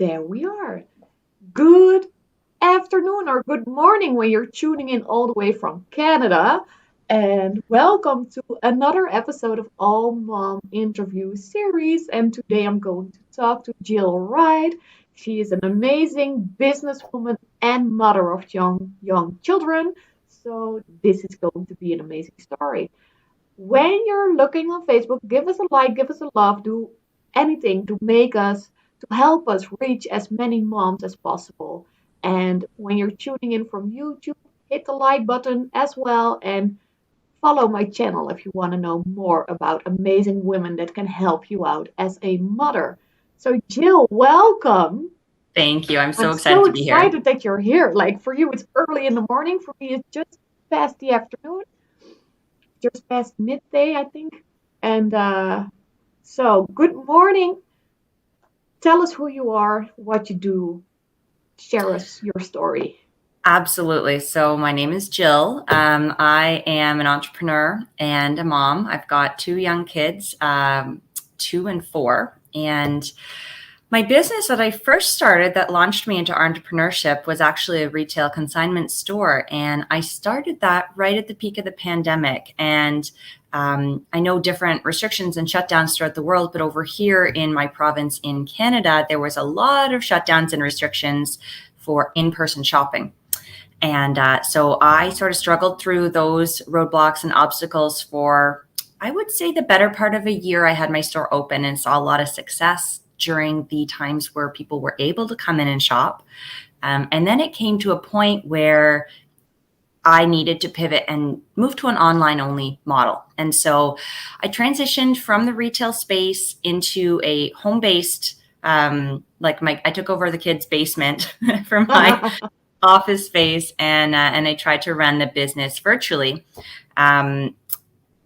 there we are. Good afternoon or good morning when you're tuning in all the way from Canada. And welcome to another episode of All Mom Interview Series. And today I'm going to talk to Jill Wright. She is an amazing businesswoman and mother of young children. So this is going to be an amazing story. When you're looking on Facebook, give us a like, give us a love, do anything to help us reach as many moms as possible. And when you're tuning in from YouTube, hit the like button as well and follow my channel if you want to know more about amazing women that can help you out as a mother. So Jill, welcome. Thank you. I'm I'm so excited so to be here. excited that you're here. Like for you, it's early in the morning. For me, it's just past the afternoon, just past midday, I think. And so, good morning. Tell us who you are, what you do. Share us your story. Absolutely. So my name is Jill. I am an entrepreneur and a mom. I've got two young kids, 2 and 4. And my business that I first started that launched me into entrepreneurship was actually a retail consignment store. And I started that right at the peak of the pandemic. And I know different restrictions and shutdowns throughout the world, but over here in my province in Canada, there was a lot of shutdowns and restrictions for in-person shopping. And so I sort of struggled through those roadblocks and obstacles for, I would say, the better part of a year. I had my store open and saw a lot of success during the times where people were able to come in and shop. And then it came to a point where I needed to pivot and move to an online only model. And so I transitioned from the retail space into a home based, I took over the kids' basement for my office space, and I tried to run the business virtually. And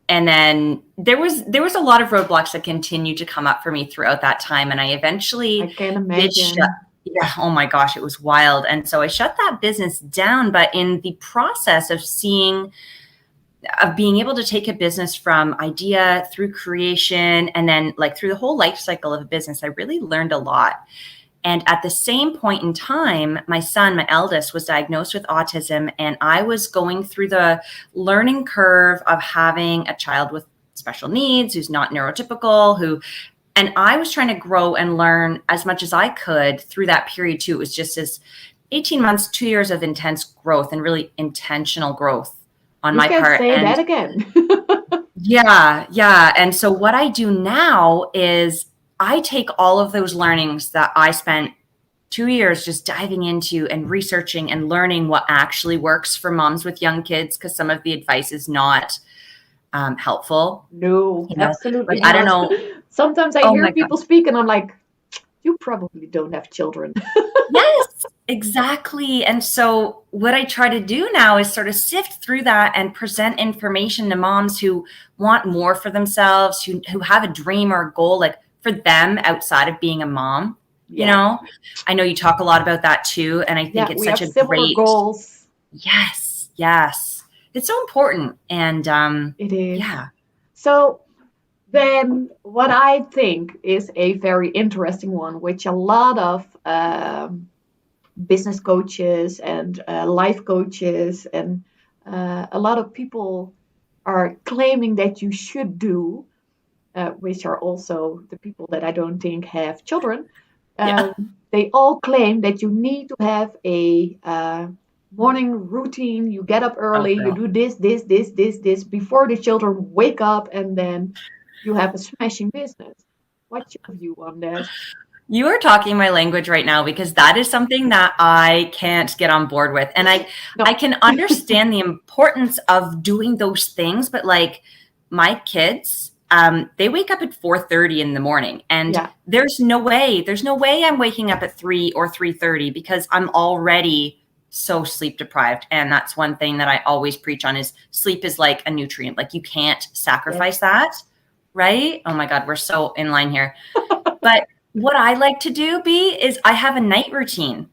then there was a lot of roadblocks that continued to come up for me throughout that time. And I I eventually can did shut. imagine. Yeah, oh my gosh, it was wild. And so I shut that business down. But in the process of being able to take a business from idea through creation and then like through the whole life cycle of a business, I really learned a lot. And at the same point in time, my son, my eldest, was diagnosed with autism, and I was going through the learning curve of having a child with special needs who's not neurotypical, and I was trying to grow and learn as much as I could through that period too. It was just this 18 months, 2 years of intense growth and really intentional growth on You my can part. say that And again. yeah. And so what I do now is I take all of those learnings that I spent 2 years just diving into and researching and learning what actually works for moms with young kids, because some of the advice is not helpful. No, You know, absolutely like, I don't not. know. Sometimes I Oh hear my God. people speak and I'm like, you probably don't have children. Yes, exactly. And so what I try to do now is sort of sift through that and present information to moms who want more for themselves, who have a dream or a goal, like for them outside of being a mom. You Yeah. know, I know you talk a lot about that too. And I think Yeah, it's we such have a similar great, goals. yes. It's so important. And It is. yeah. So then what I think is a very interesting one, which a lot of business coaches and life coaches and a lot of people are claiming that you should do, which are also the people that I don't think have children. Yeah. They all claim that you need to have a morning routine. You get up Oh, early, you girl. do this before the children wake up, and then you have a smashing business. What's your view on that? You are talking my language right now, because that is something that I can't get on board with. And I No. can understand the importance of doing those things, but like my kids, they wake up at 4:30 in the morning, and Yeah. there's no way I'm waking up at 3 or 3:30, because I'm already so sleep deprived. And that's one thing that I always preach on is sleep is like a nutrient. Like you can't Yes. sacrifice that, right? Oh my God, we're so in line here. But what I like to do, B, is I have a night routine.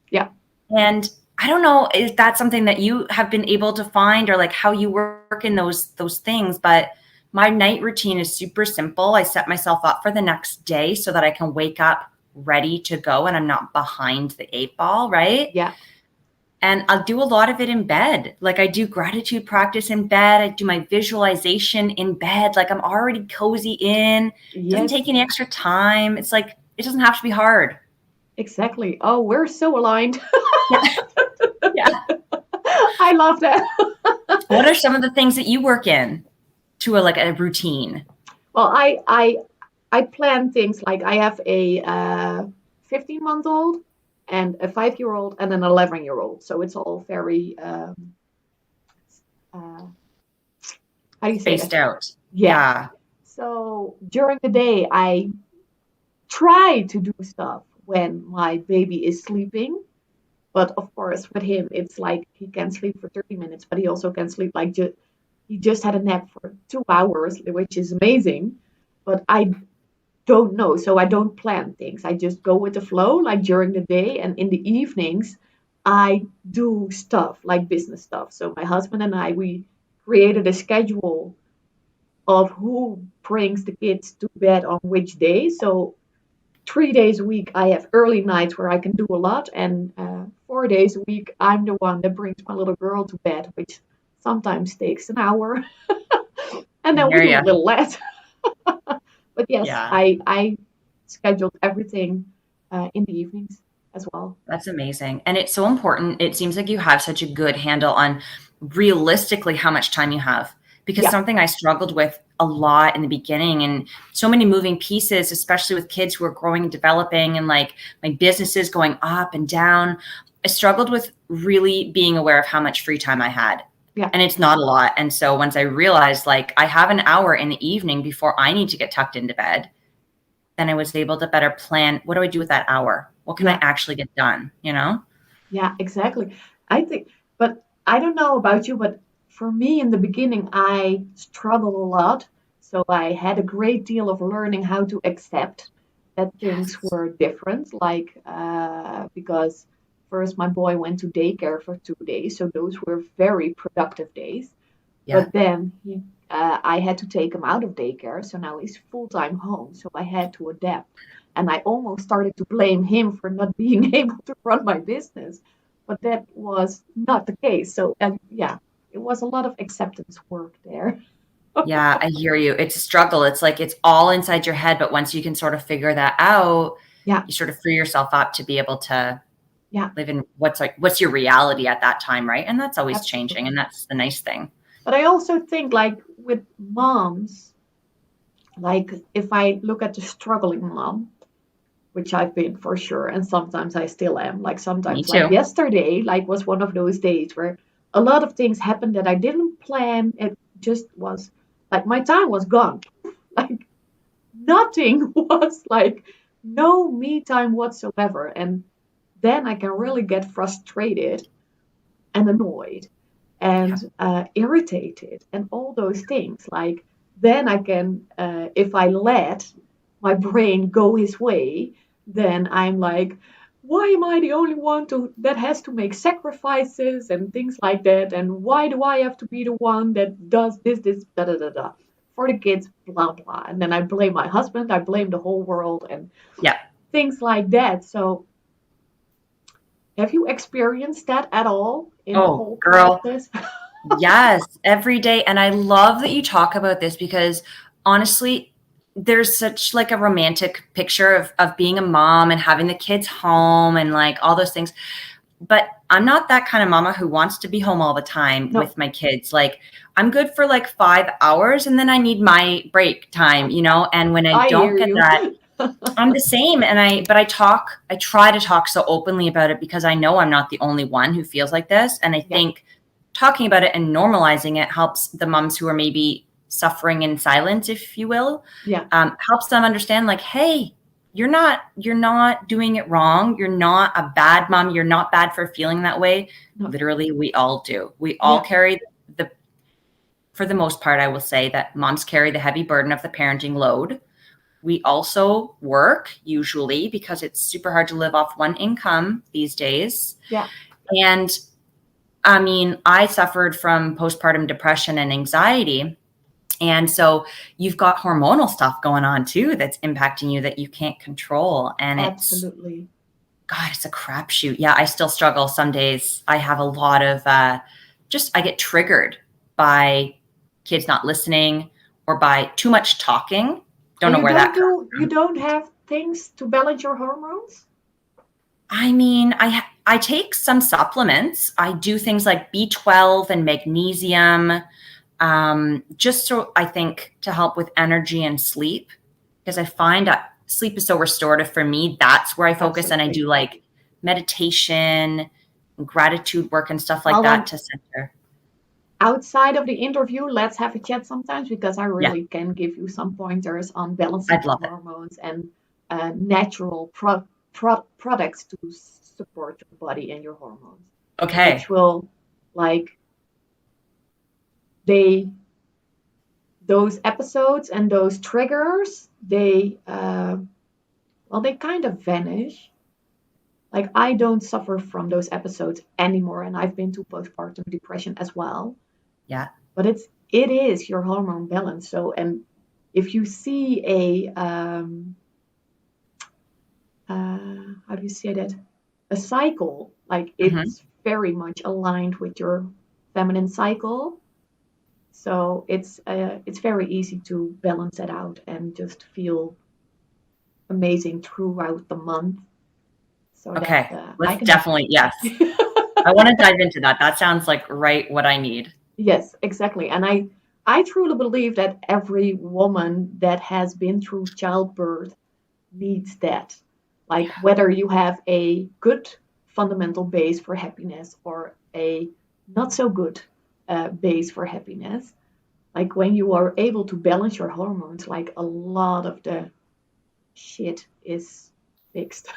Yeah. And I don't know if that's something that you have been able to find, or like how you work in those things, but my night routine is super simple. I set myself up for the next day so that I can wake up ready to go and I'm not behind the 8 ball, right? Yeah. And I'll do a lot of it in bed. Like I do gratitude practice in bed. I do my visualization in bed. Like I'm already cozy in. It doesn't Yes. take any extra time. It's like, it doesn't have to be hard. Exactly. Oh, we're so aligned. Yeah. Yeah. I love that. What are some of the things that you work in to a routine? Well, I plan things like I have a 15-month-old and a 5-year-old and an 11-year-old. So it's all very uh, how do you say that? Spaced out. Yeah. Yeah. So during the day, I try to do stuff when my baby is sleeping. But of course, with him, it's like he can sleep for 30 minutes, but he also can sleep like he just had a nap for 2 hours, which is amazing. But I don't know, so I don't plan things. I just go with the flow, like during the day, and in the evenings, I do stuff like business stuff. So my husband and we created a schedule of who brings the kids to bed on which day. So 3 days a week I have early nights where I can do a lot, and 4 days a week I'm the one that brings my little girl to bed, which sometimes takes an hour, and I then we hear do a you. little less. But yes, Yeah. I scheduled everything in the evenings as well. That's amazing. And it's so important. It seems like you have such a good handle on realistically how much time you have. Because Yeah, something I struggled with a lot in the beginning and so many moving pieces, especially with kids who are growing and developing and like my businesses going up and down. I struggled with really being aware of how much free time I had. yeah, And it's not a lot. And so once I realized like I have an hour in the evening before I need to get tucked into bed, then I was able to better plan, what do I do with that hour? What can I yeah, actually get done? You know? yeah, exactly. I think, but I don't know about you, but for me in the beginning, I struggled a lot. So I had a great deal of learning how to accept that things Yes. were different. Like, because first my boy went to daycare for 2 days, so those were very productive days. Yeah. But then I had to take him out of daycare, so now he's full time home. So I had to adapt, and I almost started to blame him for not being able to run my business, but that was not the case. So yeah, it was a lot of acceptance work there. Yeah, I hear you. It's a struggle. It's like it's all inside your head, but once you can sort of figure that out, Yeah, you sort of free yourself up to be able to yeah, live in what's your reality at that time, right? And that's always changing, and absolutely. that's the nice thing. But I also think like with moms, like if I look at the struggling mom, which I've been for sure, and sometimes I still am. Like Me sometimes, like too. yesterday, like was one of those days where a lot of things happened that I didn't plan. It just was like my time was gone. Like nothing was like no me time whatsoever. And then I can really get frustrated and annoyed and Yeah. irritated and all those things. Like then I can, if I let my brain go his way, then I'm like, why am I the only one that has to make sacrifices and things like that? And why do I have to be the one that does this, da da da da, for the kids, blah blah. And then I blame my husband, I blame the whole world, and Yeah. things like that. So have you experienced that at all in the Oh, whole girl. process? Yes, every day. And I love that you talk about this because honestly, there's such like a romantic picture of being a mom and having the kids home and like all those things. But I'm not that kind of mama who wants to be home all the time No, with my kids. Like I'm good for like 5 hours and then I need my break time, you know? And when I I don't hear get you. that, I'm the same. And I try to talk so openly about it because I know I'm not the only one who feels like this. And I Yeah, think talking about it and normalizing it helps the moms who are maybe suffering in silence, if you will, yeah, helps them understand like, hey, you're not doing it wrong. You're not a bad mom. You're not bad for feeling that way. no, Literally, we all do. We all yeah, carry the, for the most part, I will say that moms carry the heavy burden of the parenting load. We also work usually because it's super hard to live off one income these days. yeah, And I mean, I suffered from postpartum depression and anxiety. And so you've got hormonal stuff going on too that's impacting you that you can't control. And Absolutely. God, it's a crapshoot. Yeah, I still struggle some days. I have a lot of I get triggered by kids not listening or by too much talking. Don't And know where that comes you from. don't have things to balance your hormones? I mean, I take some supplements. I do things like B12 and magnesium, just so I think to help with energy and sleep, because I find that sleep is so restorative for me. That's where I focus, and I Absolutely. do like meditation, gratitude work, and stuff like Well, that then, to center. outside of the interview, let's have a chat sometimes because I Yeah, really can give you some pointers on balancing I'd your love it. hormones and natural products to support your body and your hormones, which Okay. will like they those episodes and those triggers they kind of vanish. Like I don't suffer from those episodes anymore, and I've been to postpartum depression as well. Yeah. But it is your hormone balance. So, and if you see how do you say that? A cycle, like Hmm. it's very much aligned with your feminine cycle. So it's very easy to balance it out and just feel amazing throughout the month. So that Okay. I Let's can help definitely, you. yes. I want to dive into that. That sounds like right what I need. Yes, exactly. And I truly believe that every woman that has been through childbirth needs that. Like Yeah. whether you have a good fundamental base for happiness or a not so good base for happiness, like when you are able to balance your hormones, like a lot of the shit is fixed.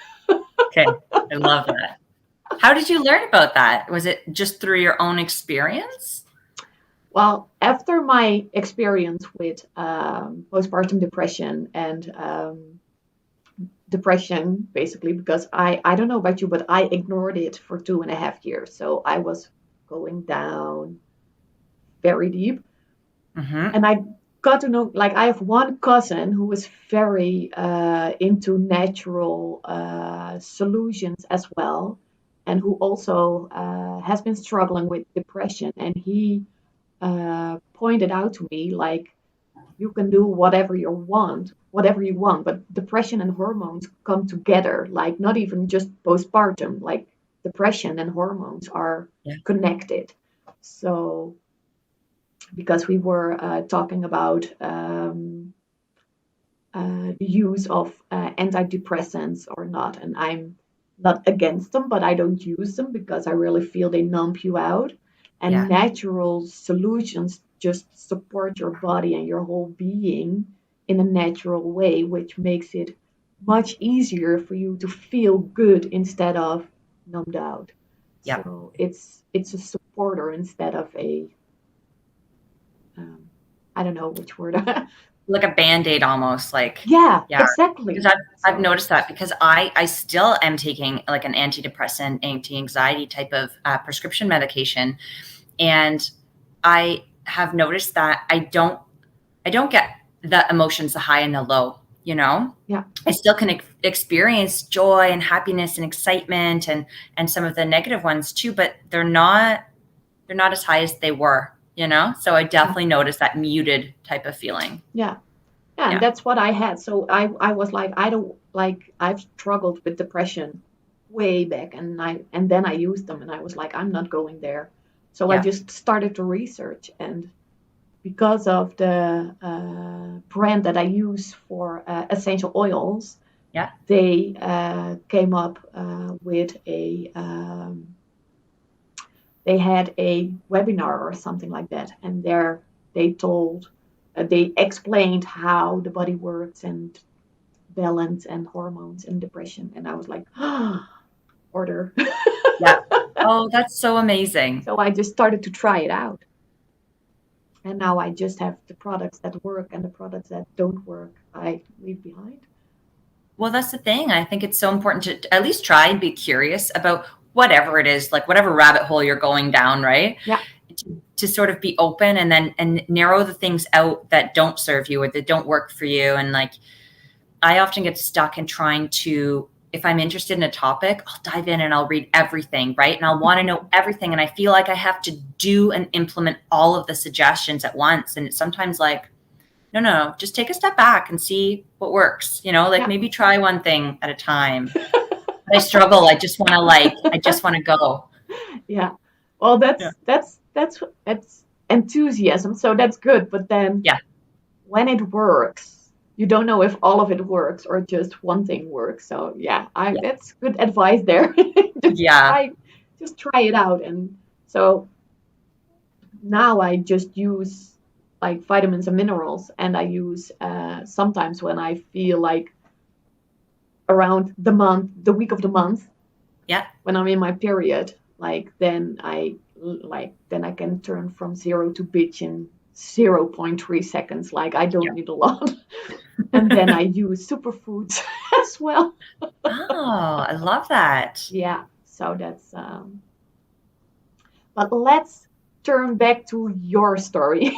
Okay. I love that. How did you learn about that? Was it just through your own experience? Well, after my experience with postpartum depression and depression, basically, because I don't know about you, but I ignored it for 2.5 years. So I was going down very deep. Hmm. And I got to know, like, I have one cousin who was very into natural solutions as well, and who also has been struggling with depression. And he pointed out to me, like, you can do whatever you want, but depression and hormones come together, like, not even just postpartum, like, depression and hormones are Yeah. connected. So, because we were talking about the use of antidepressants or not. And I'm not against them, but I don't use them because I really feel they numb you out. And Yeah. natural solutions just support your body and your whole being in a natural way, which makes it much easier for you to feel good instead of numbed out. Yep. So it's a supporter instead of a um, I don't know which word. Like a Band-Aid almost, like, Yeah, yeah. Because exactly. I've So, noticed that because I still am taking like an antidepressant, anti-anxiety type of prescription medication. And I have noticed that I don't get the emotions, the high and the low, you know? yeah, I still can experience joy and happiness and excitement and some of the negative ones too, but they're not as high as they were, you know? So I yeah, definitely noticed that muted type of feeling. yeah, yeah, and Yeah. that's what I had. So I was like, I don't like I've struggled with depression way back, and then I used them, and I was like, I'm not going there. So I Yeah. just started to research, and because of the brand that I use for essential oils, Yeah. they came up with they had a webinar or something like that, and there they told they explained how the body works and balance and hormones and depression, and I was like, order. Yeah. Oh, that's so amazing. So I just started to try it out, and now I just have the products that work, and the products that don't work I leave behind. Well, that's the thing. I think it's so important to at least try and be curious about whatever it is, like whatever rabbit hole you're going down, right? Yeah, to sort of be open and narrow the things out that don't serve you or that don't work for you. And like, I often get stuck in trying to, if I'm interested in a topic, I'll dive in and I'll read everything, right? And I'll want to know everything. And I feel like I have to do and implement all of the suggestions at once. And it's sometimes like, no, just take a step back and see what works, like maybe try one thing at a time. I struggle. I just want to go. Yeah. Well, Yeah. that's enthusiasm, so that's good. But then Yeah. when it works, you don't know if all of it works or just one thing works. So yeah, I Yeah. that's good advice there. Just Yeah. try it out. And so now I just use like vitamins and minerals, and I use sometimes when I feel like around the week of the month, Yeah. when I'm in my period, then I can turn from 0 to bitch in 0.3 seconds. Like I don't need a lot. And then I use superfoods as well. Oh, I love that. Yeah, so that's but let's turn back to your story.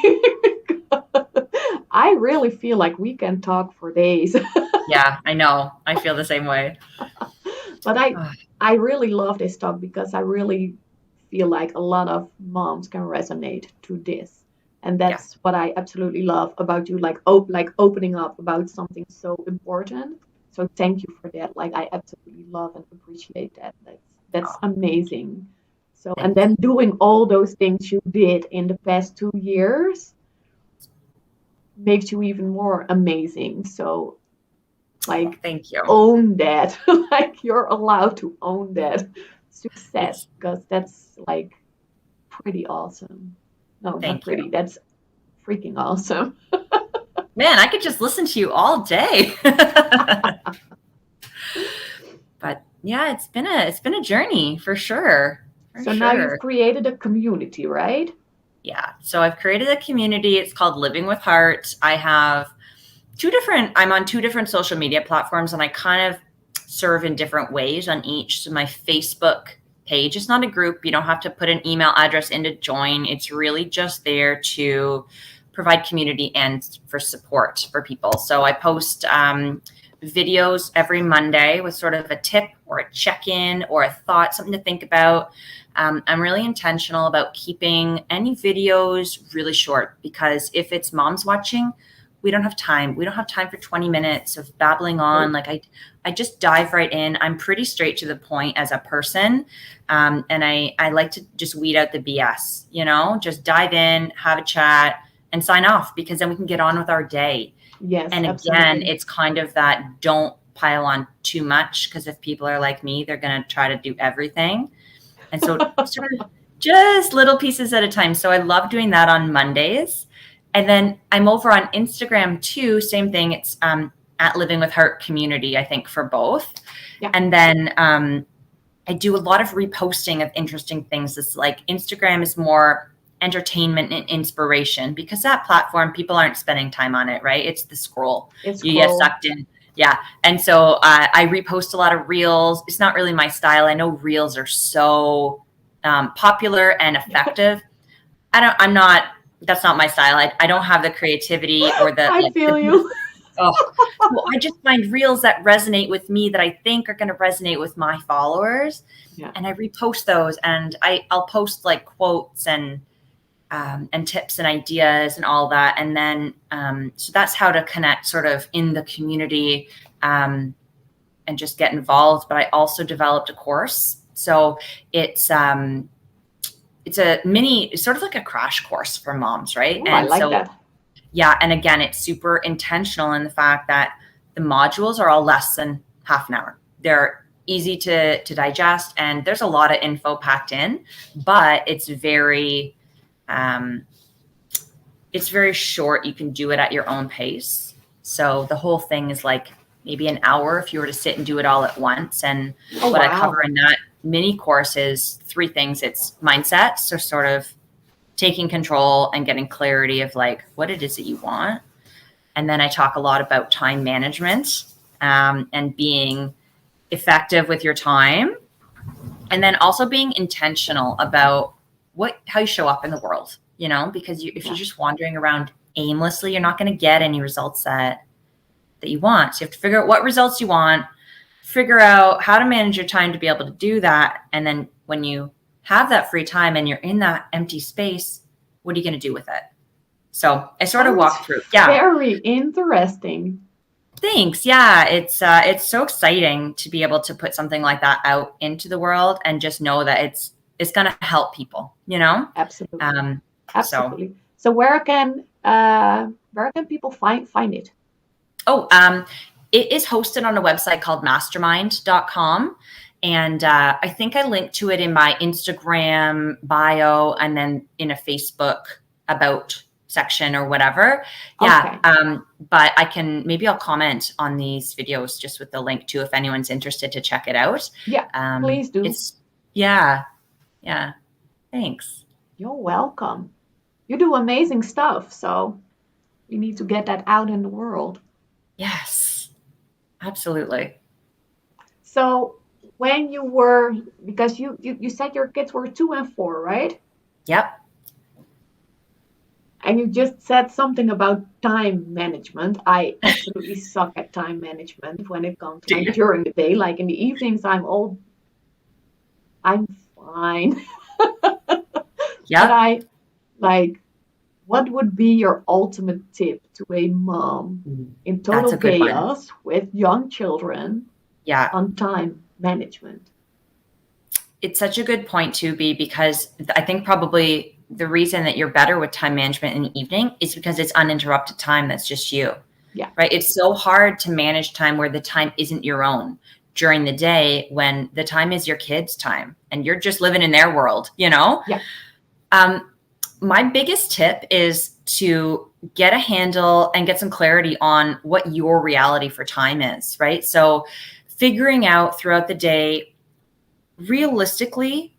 I really feel like we can talk for days. Yeah, I know. I feel the same way. But I Ah, I really love this talk because I really feel like a lot of moms can resonate to this. And yeah. that's what I absolutely love about you, like opening up about something so important. So thank you for that. Like I absolutely love and appreciate that. That's Oh, amazing. So and thanks. then doing all those things you did in the past 2 years makes you even more amazing. So Oh, like thank you. own that. Like you're allowed to own that success It's because that's like pretty awesome. No, not Thank you. pretty. That's freaking awesome. Man, I could just listen to you all day. But yeah, it's been a journey for sure. For So now you've sure. created a community, right? Yeah. So I've created a community. It's called Living with Heart. I'm on two different social media platforms and I kind of serve in different ways on each. So my Facebook page is not a group. You don't have to put an email address in to join. It's really just there to provide community and for support for people. So I post videos every Monday with sort of a tip or a check-in or a thought, something to think about. I'm really intentional about keeping any videos really short because if it's moms watching, we don't have time. We don't have time for 20 minutes of babbling on. Nope. Like I just dive right in. I'm pretty straight to the point as a person. And I like to just weed out the BS, just dive in, have a chat and sign off because then we can get on with our day. Yes, And again, absolutely. it's kind of that don't pile on too much because if people are like me, they're going to try to do everything. And so sort of just little pieces at a time. So I love doing that on Mondays. And then I'm over on Instagram too. Same thing. It's at Living with Heart Community, I think, for both. Yeah. And then I do a lot of reposting of interesting things. It's like Instagram is more entertainment and inspiration because that platform, people aren't spending time on it, right? It's the scroll. It's You get scroll. sucked in. Yeah. And so I repost a lot of reels. It's not really my style. I know reels are so popular and effective. I'm not, that's not my style. I don't have the creativity or the, I like, feel you. oh, well, I just find reels that resonate with me that I think are going to resonate with my followers. Yeah. And I repost those and I'll post like quotes and tips and ideas and all that. And then, so that's how to connect sort of in the community, and just get involved. But I also developed a course. So it's it's sort of like a crash course for moms, right? Oh, I And like so, that. yeah. And again, it's super intentional in the fact that the modules are all less than half an hour. They're easy to digest and there's a lot of info packed in, but um, it's very short. You can do it at your own pace. So the whole thing is like maybe an hour if you were to sit and do it all at once. And Oh, what I cover wow. in that mini course is three things. It's mindset. So sort of taking control and getting clarity of like what it is that you want. And then I talk a lot about time management, and being effective with your time. And then also being intentional about how you show up in the world. because if Yeah. you're just wandering around aimlessly, you're not going to get any results that you want. So you have to figure out what results you want, figure out how to manage your time to be able to do that. And then when you have that free time and you're in that empty space, what are you going to do with it? So I sort of Sounds walk through. Yeah. very interesting. Thanks. Yeah. It's so exciting to be able to put something like that out into the world and just know that it's going to help people. Absolutely. So, Absolutely. So where can people find it? oh, it is hosted on a website called mastermind.com. And I think I linked to it in my Instagram bio and then in a Facebook about section or whatever. Yeah. Okay. But maybe I'll comment on these videos just with the link too, if anyone's interested to check it out. Yeah, please do. Yeah. Yeah. Thanks. You're welcome. You do amazing stuff, so we need to get that out in the world. Yes, absolutely. So when because you said your kids were 2 and 4, right? Yep. And you just said something about time management. I absolutely suck at time management when it comes like during the day. Like in the evenings, I'm fine. But Yep. like, what would be your ultimate tip to a mom in That's total a good one. chaos with young children Yeah. on time management? It's such a good point too, B, because I think probably the reason that you're better with time management in the evening is because it's uninterrupted time that's just you. Yeah. Right. It's so hard to manage time where the time isn't your own during the day when the time is your kids' time and you're just living in their world. Yeah. My biggest tip is to get a handle and get some clarity on what your reality for time is, right? So figuring out throughout the day, realistically,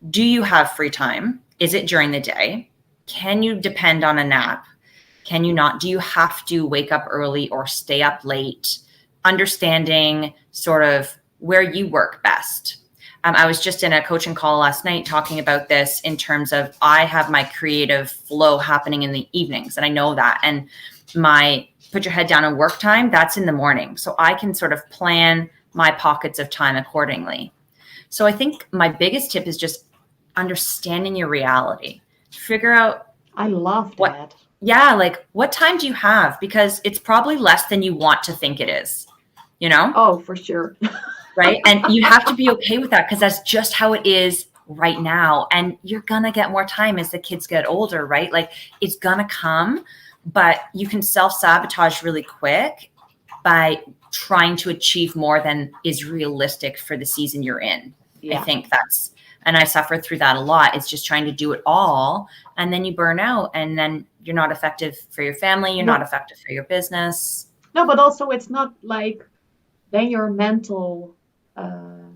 do you have free time? Is it during the day? Can you depend on a nap? Can you not? Do you have to wake up early or stay up late? Understanding sort of where you work best. I was just in a coaching call last night talking about this in terms of I have my creative flow happening in the evenings, and I know that. And my put your head down and work time, that's in the morning. So I can sort of plan my pockets of time accordingly. So I think my biggest tip is just understanding your reality. Figure out I love what, that. yeah, like what time do you have? Because it's probably less than you want to think it is, Oh, for sure. right? And you have to be okay with that because that's just how it is right now. And you're going to get more time as the kids get older, right? Like it's going to come, but you can self-sabotage really quick by trying to achieve more than is realistic for the season you're in. I Yeah. think and I suffered through that a lot. It's just trying to do it all. And then you burn out and then you're not effective for your family. You're not No, effective for your business. no, but also it's not like then uh,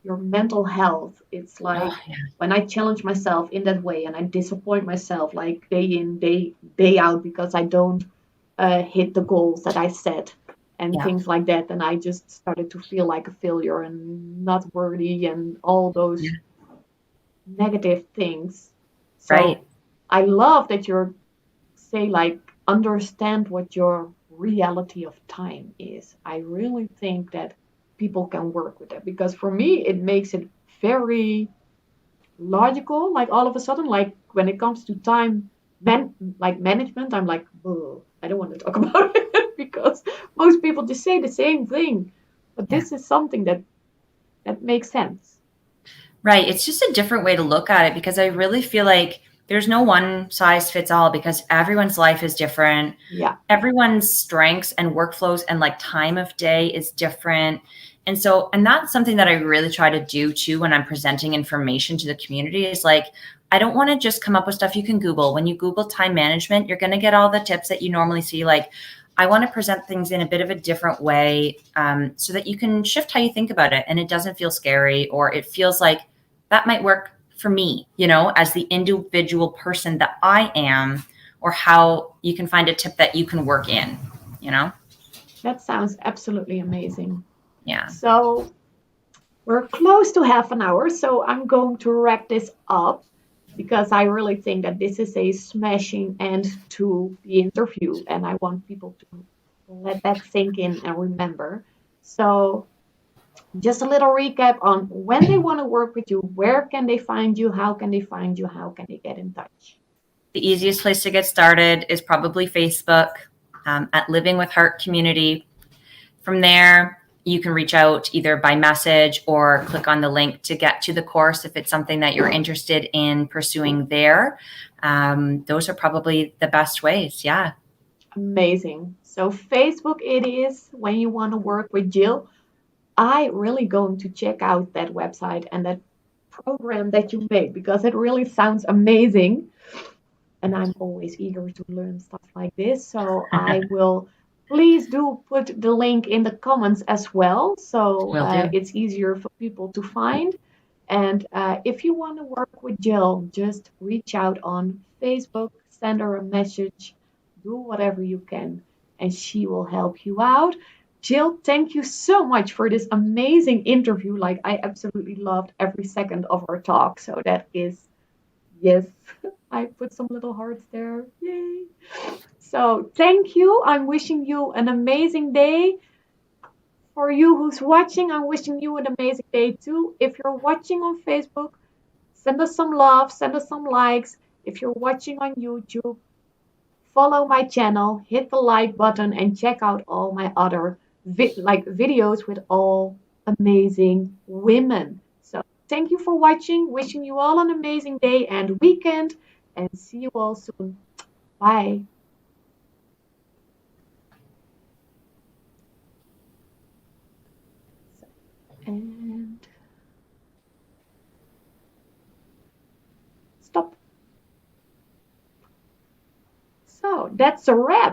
your mental health. It's Oh, like yeah. when I challenge myself in that way and I disappoint myself like day in, day out because I don't hit the goals that I set and Yeah. things like that. And I just started to feel like a failure and not worthy and all those Yeah. negative things. Right. So I love that you're say like understand what your reality of time is. I really think that people can work with that because for me it makes it very logical. Like all of a sudden, like when it comes to time like management, I'm like, oh, I don't want to talk about it because most people just say the same thing. But Yeah. this is something that makes sense. Right. It's just a different way to look at it because I really feel like there's no one size fits all because everyone's life is different. Yeah. Everyone's strengths and workflows and like time of day is different. And that's something that I really try to do too when I'm presenting information to the community is like, I don't want to just come up with stuff you can Google. When you Google time management, you're going to get all the tips that you normally see. Like, I want to present things in a bit of a different way so that you can shift how you think about it and it doesn't feel scary or it feels like that might work for me, as the individual person that I am, or how you can find a tip that you can work in. That sounds absolutely amazing. Yeah. So we're close to half an hour, so I'm going to wrap this up because I really think that this is a smashing end to the interview, and I want people to let that sink in and remember. So, just a little recap on when they want to work with you, where can they find you, how can they find you, how can they get in touch? The easiest place to get started is probably Facebook at Living with Heart Community. From there, you can reach out either by message or click on the link to get to the course if it's something that you're interested in pursuing there. Those are probably the best ways. Yeah. Amazing. So, Facebook it is when you want to work with Jill. I really going to check out that website and that program that you made because it really sounds amazing. And I'm always eager to learn stuff like this. So I will please do put the link in the comments as well. So Will do. it's easier for people to find. And if you want to work with Jill, just reach out on Facebook, send her a message, do whatever you can, and she will help you out. Jill, thank you so much for this amazing interview. Like, I absolutely loved every second of our talk. So that is, yes, I put some little hearts there. Yay. So thank you. I'm wishing you an amazing day. For you who's watching, I'm wishing you an amazing day too. If you're watching on Facebook, send us some love, send us some likes. If you're watching on YouTube, follow my channel, hit the like button, and check out all my other videos with all amazing women. So thank you for watching. Wishing you all an amazing day and weekend, and see you all soon. Bye. And stop. So that's a wrap.